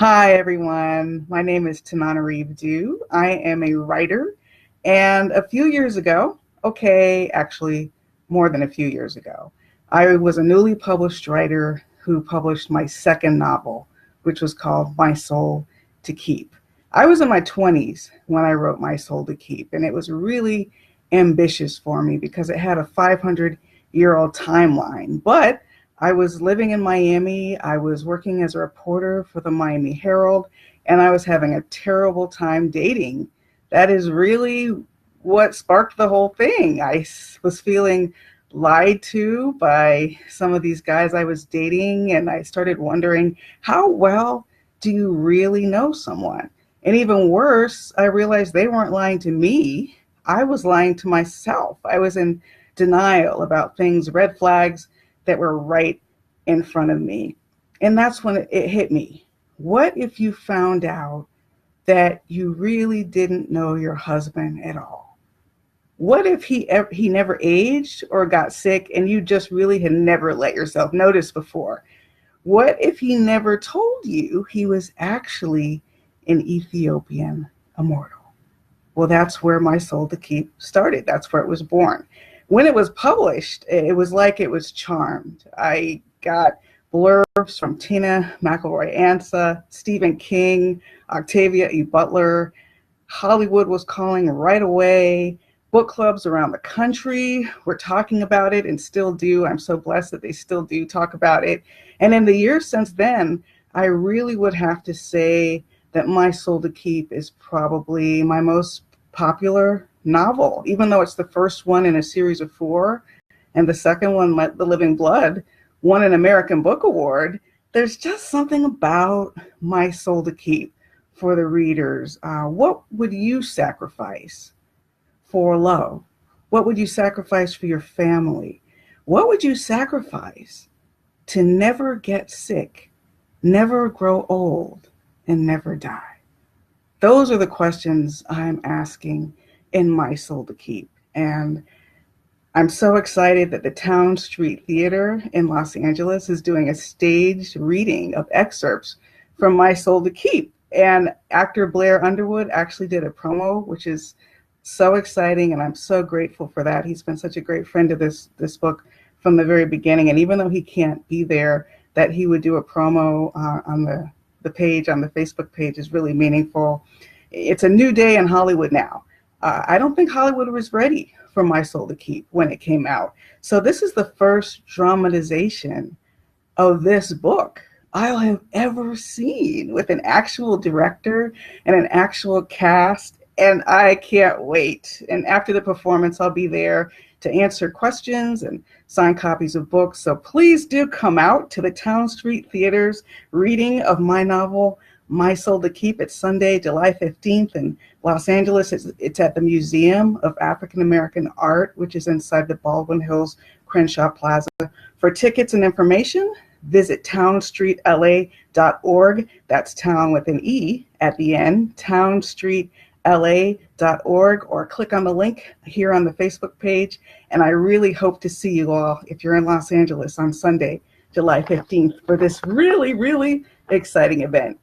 Hi, everyone. My name is Tananarive Due. I am a writer, and a few years ago, actually more than a few years ago, I was a newly published writer who published my second novel, which was called My Soul to Keep. I was in my 20s when I wrote My Soul to Keep, and it was really ambitious for me because it had a 500-year-old timeline, but I was living in Miami. I was working as a reporter for the Miami Herald, and I was having a terrible time dating. That is really what sparked the whole thing. I was feeling lied to by some of these guys I was dating, and I started wondering, how well do you really know someone? And even worse, I realized they weren't lying to me. I was lying to myself. I was in denial about things, red flags that were right in front of me. And that's when it hit me. What if you found out that you really didn't know your husband at all? What if he never aged or got sick and you just really had never let yourself notice before? What if he never told you he was actually an Ethiopian immortal? Well, that's where My Soul to Keep started. That's where it was born. When it was published, it was like it was charmed. I got blurbs from Tina McElroy Ansa, Stephen King, Octavia E. Butler. Hollywood was calling right away. Book clubs around the country were talking about it and still do. I'm so blessed that they still do talk about it. And in the years since then, I really would have to say that My Soul to Keep is probably my most popular novel, even though it's the first one in a series of 4, and the second one, The Living Blood, won an American Book Award. There's just something about My Soul to Keep for the readers. What would you sacrifice for love? What would you sacrifice for your family? What would you sacrifice to never get sick, never grow old, and never die? Those are the questions I'm asking in My Soul to Keep. And I'm so excited that the Towne Street Theater in Los Angeles is doing a staged reading of excerpts from My Soul to Keep. And actor Blair Underwood actually did a promo, which is so exciting, and I'm so grateful for that. He's been such a great friend of this book from the very beginning. And even though he can't be there, that he would do a promo on the page, on the Facebook page, is really meaningful. It's a new day in Hollywood now. I don't think Hollywood was ready for My Soul to Keep when it came out. So this is the first dramatization of this book I'll have ever seen, with an actual director and an actual cast, and I can't wait. And after the performance, I'll be there to answer questions and sign copies of books. So please do come out to the Towne Street Theater's reading of my novel, My Soul to Keep. It's Sunday, July 15th in Los Angeles. It's at the Museum of African American Art, which is inside the Baldwin Hills Crenshaw Plaza. For tickets and information, visit townstreetla.org. That's town with an E at the end, townstreetla.org, or click on the link here on the Facebook page. And I really hope to see you all, if you're in Los Angeles, on Sunday, July 15th, for this really, really exciting event.